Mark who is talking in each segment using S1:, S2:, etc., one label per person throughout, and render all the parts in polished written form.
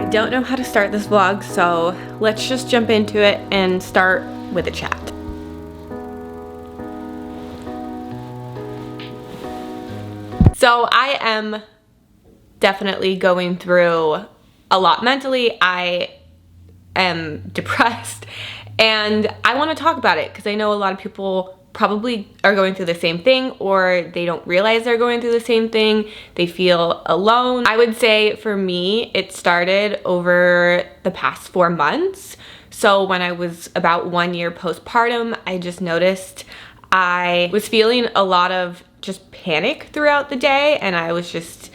S1: don't know how to start this vlog, so let's just jump into it and start with a chat. So I am definitely going through a lot mentally. I am depressed and I want to talk about it because I know a lot of people probably are going through the same thing, or they don't realize they're going through the same thing. They feel alone. I would say for me, it started over the past 4 months. So when I was about 1 year postpartum, I just noticed I was feeling a lot of just panic throughout the day, and I was just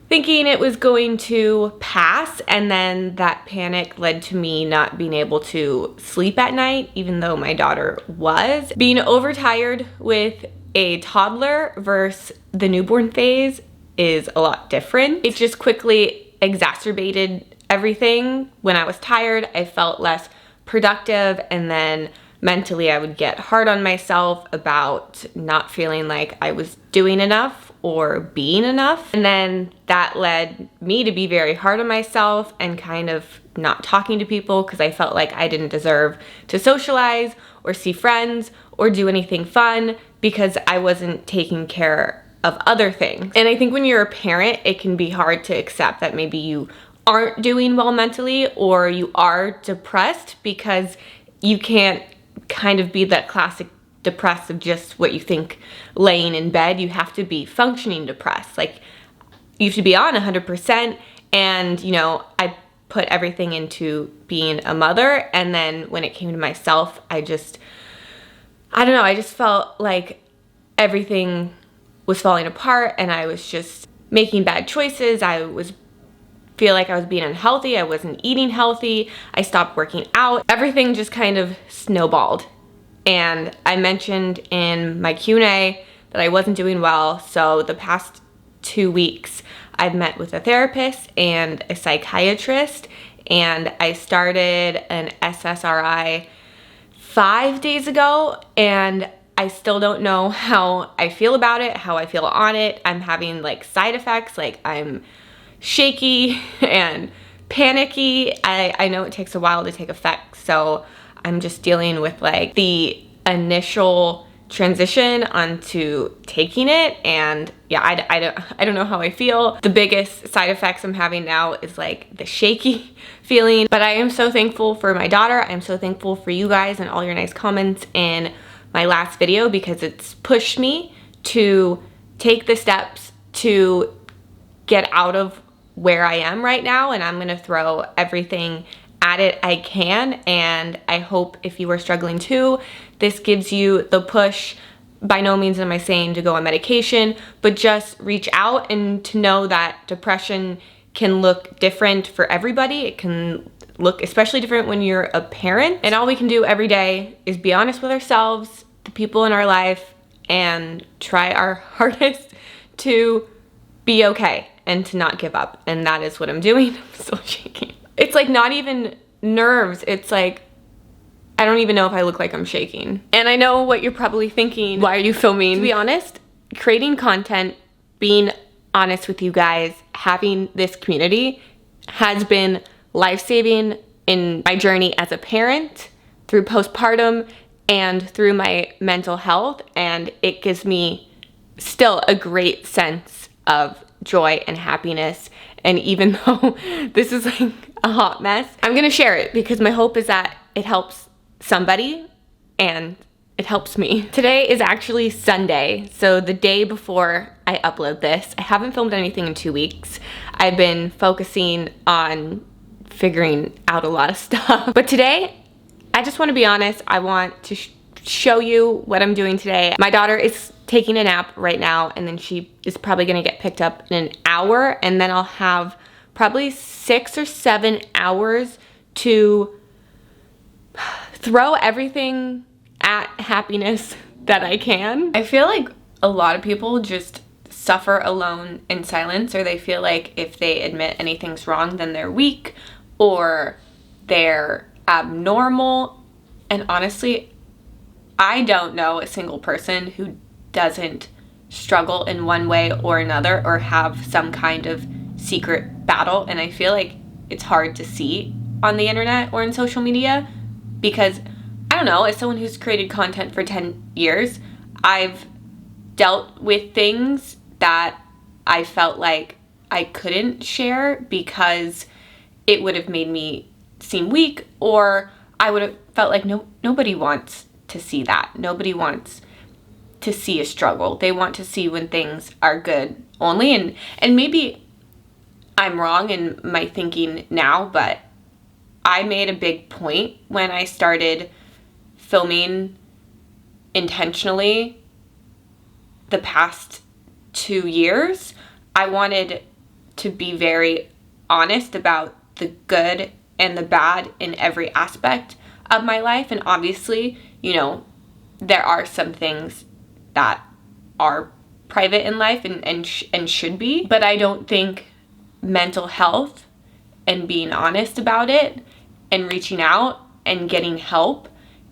S1: thinking it was going to pass, and then that panic led to me not being able to sleep at night, even though my daughter was. Being overtired with a toddler versus the newborn phase is a lot different. It just quickly exacerbated everything. When I was tired, I felt less productive, and then mentally I would get hard on myself about not feeling like I was doing enough or being enough. And then that led me to be very hard on myself and kind of not talking to people because I felt like I didn't deserve to socialize or see friends or do anything fun because I wasn't taking care of other things. And I think when you're a parent, it can be hard to accept that maybe you aren't doing well mentally or you are depressed, because you can't kind of be that classic depressed of just what you think laying in bed. You have to be functioning depressed. Like, you have to be on 100%. And, you know, I put everything into being a mother. And then when it came to myself, I don't know, I just felt like everything was falling apart and I was just making bad choices. Feel like I was being unhealthy. I wasn't eating healthy. I stopped working out. Everything just kind of snowballed. And I mentioned in my Q&A that I wasn't doing well. So the past 2 weeks, I've met with a therapist and a psychiatrist, and I started an SSRI 5 days ago, and I still don't know how I feel about it, how I feel on it. I'm having like side effects, like I'm shaky and panicky. I know it takes a while to take effect, so I'm just dealing with like the initial transition onto taking it, and yeah, I don't know how I feel. The biggest side effects I'm having now is like the shaky feeling, but I am so thankful for my daughter. I'm so thankful for you guys and all your nice comments in my last video, because it's pushed me to take the steps to get out of where I am right now, and I'm gonna throw everything at it I can. And I hope if you are struggling too, this gives you the push. By no means am I saying to go on medication, but just reach out and to know that depression can look different for everybody. It can look especially different when you're a parent, and all we can do every day is be honest with ourselves, the people in our life, and try our hardest to be okay and to not give up. And that is what I'm doing. I'm still shaking. It's like not even nerves. It's like, I don't even know if I look like I'm shaking. And I know what you're probably thinking. Why are you filming? To be honest, creating content, being honest with you guys, having this community has been life-saving in my journey as a parent, through postpartum, and through my mental health. And it gives me still a great sense of joy and happiness. And even though this is like a hot mess, I'm gonna share it because my hope is that it helps somebody and it helps me. Today is actually Sunday, so the day before I upload this. I haven't filmed anything in 2 weeks. I've been focusing on figuring out a lot of stuff. But today, I just want to be honest. I want to show you what I'm doing today. My daughter is taking a nap right now, and then she is probably gonna get picked up in an hour, and then I'll have probably 6 or 7 hours to throw everything at happiness that I can. I feel like a lot of people just suffer alone in silence, or they feel like if they admit anything's wrong, then they're weak or they're abnormal. And honestly, I don't know a single person who doesn't struggle in one way or another or have some kind of secret battle. And I feel like it's hard to see on the internet or in social media, because I don't know, as someone who's created content for 10 years, I've dealt with things that I felt like I couldn't share because it would have made me seem weak, or I would have felt like nobody wants to see that. Nobody wants to see a struggle. They want to see when things are good only. And maybe I'm wrong in my thinking now, but I made a big point when I started filming intentionally the past 2 years. I wanted to be very honest about the good and the bad in every aspect of my life. And obviously, you know, there are some things that are private in life and should be, but I don't think mental health and being honest about it and reaching out and getting help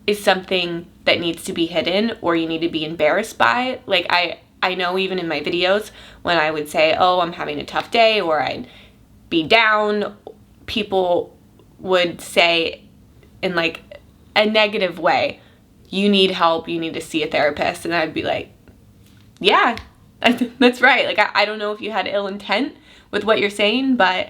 S1: is something that needs to be hidden or you need to be embarrassed by. Like I know even in my videos when I would say, oh, I'm having a tough day, or I'd be down, people would say in like a negative way, you need help, you need to see a therapist. And I'd be like, yeah, that's right. Like, I don't know if you had ill intent with what you're saying, but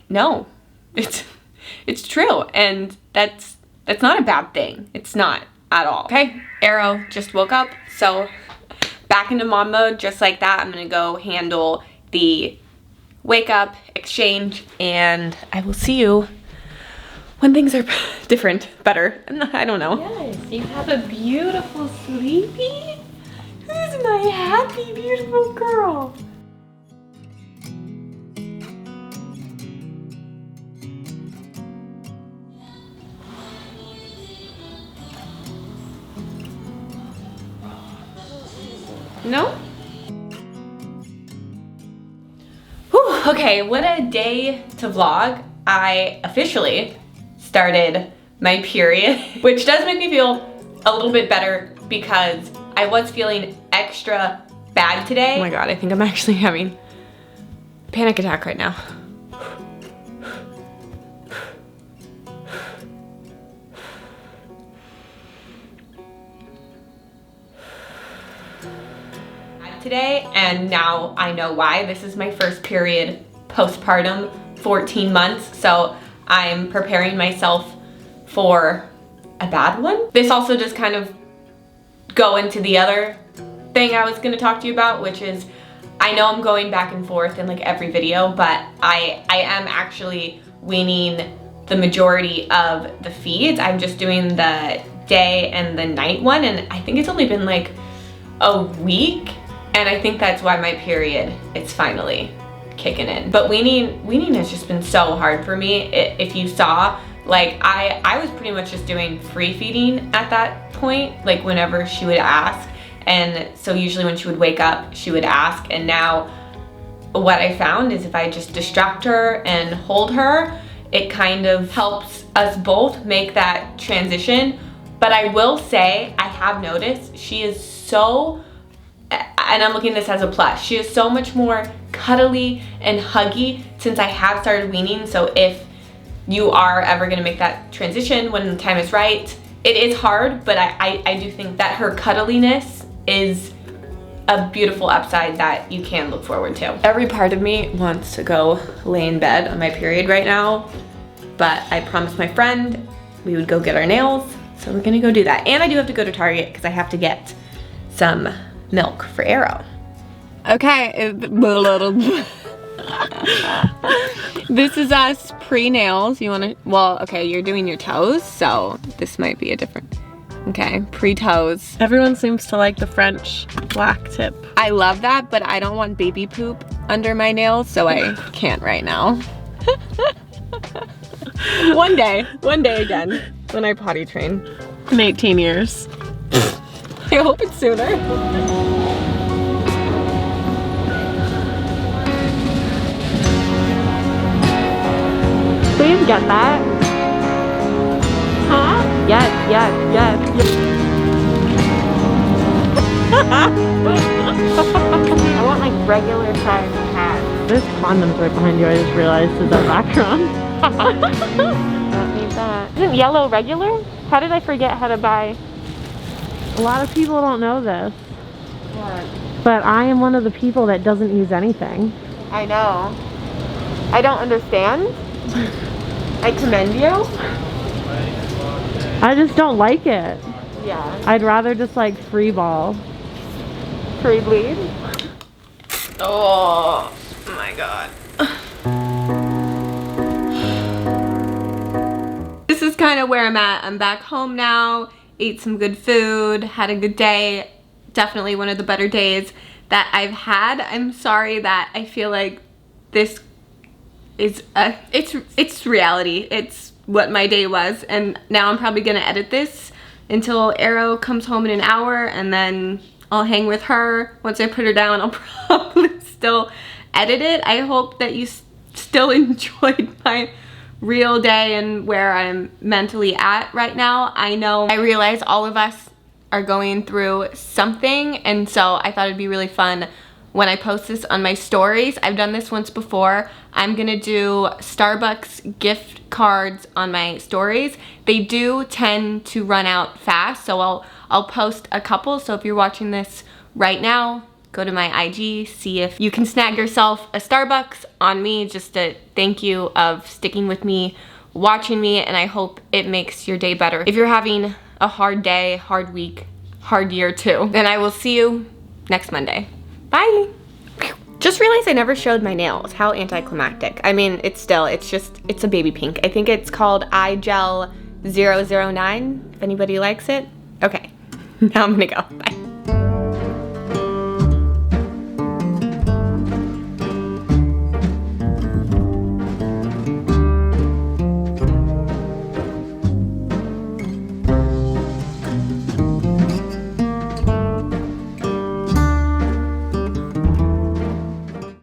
S1: no, it's true. And that's not a bad thing. It's not at all. Okay, Arrow just woke up, so back into mom mode. Just like that, I'm gonna go handle the wake up exchange, and I will see you when things are different, better. I don't know. Yes, you have a beautiful sleepy. Who's my happy, beautiful girl? No? Whew, okay, what a day to vlog. I officially started my period, which does make me feel a little bit better because I was feeling extra bad today. Oh my God, I think I'm actually having a panic attack right now. Today, and now I know why. This is my first period postpartum, 14 months, so I'm preparing myself for a bad one. This also just kind of go into the other thing I was gonna talk to you about, which is, I know I'm going back and forth in like every video, but I am actually weaning the majority of the feeds. I'm just doing the day and the night one, and I think it's only been like a week. And I think that's why my period is finally kicking in. But weaning has just been so hard for me. If you saw, like I was pretty much just doing free feeding at that point, like whenever she would ask. And so usually when she would wake up, she would ask. And now what I found is if I just distract her and hold her, it kind of helps us both make that transition. But I will say, I have noticed she is so, and I'm looking at this as a plus, she is so much more cuddly and huggy since I have started weaning. So if you are ever gonna make that transition when the time is right, it is hard, but I do think that her cuddliness is a beautiful upside that you can look forward to. Every part of me wants to go lay in bed on my period right now, but I promised my friend we would go get our nails, so we're gonna go do that. And I do have to go to Target because I have to get some milk for Arrow. Okay, this is us pre-nails. You wanna, well, okay, you're doing your toes, so this might be a different, okay, pre-toes.
S2: Everyone seems to like the French black tip.
S1: I love that, but I don't want baby poop under my nails, so I can't right now. One day again, when I potty train.
S2: In 18 years.
S1: I hope it's sooner. Please get that. Huh? Yes. I want like regular size hats.
S2: There's condoms right behind you, I just realized. Is that background?
S1: Don't need that. Isn't yellow regular? How did I forget how to buy?
S2: A lot of people don't know this,
S1: What?
S2: but I am one of the people that doesn't use anything.
S1: I know. I don't understand. I commend you.
S2: I just don't like it.
S1: Yeah.
S2: I'd rather just like free ball.
S1: Free bleed. Oh my god. This is kind of where I'm at. I'm back home now, ate some good food, had a good day. Definitely one of the better days that I've had. I'm sorry that I feel like this is it's reality. It's what my day was, and now I'm probably gonna edit this until Arrow comes home in an hour, and then I'll hang with her. Once I put her down, I'll probably still edit it. I hope that you still enjoyed my real day and where I'm mentally at right now. I realize all of us are going through something, and so I thought it'd be really fun when I post this on my stories. I've done this once before. I'm gonna do Starbucks gift cards on my stories. They do tend to run out fast, so I'll post a couple. So if you're watching this right now, go to my IG, see if you can snag yourself a Starbucks on me, just a thank you of sticking with me, watching me, and I hope it makes your day better. If you're having a hard day, hard week, hard year too, then I will see you next Monday. Bye. Just realized I never showed my nails. How anticlimactic. I mean, it's a baby pink. I think it's called iGel 009, if anybody likes it. Okay, now I'm gonna go. Bye.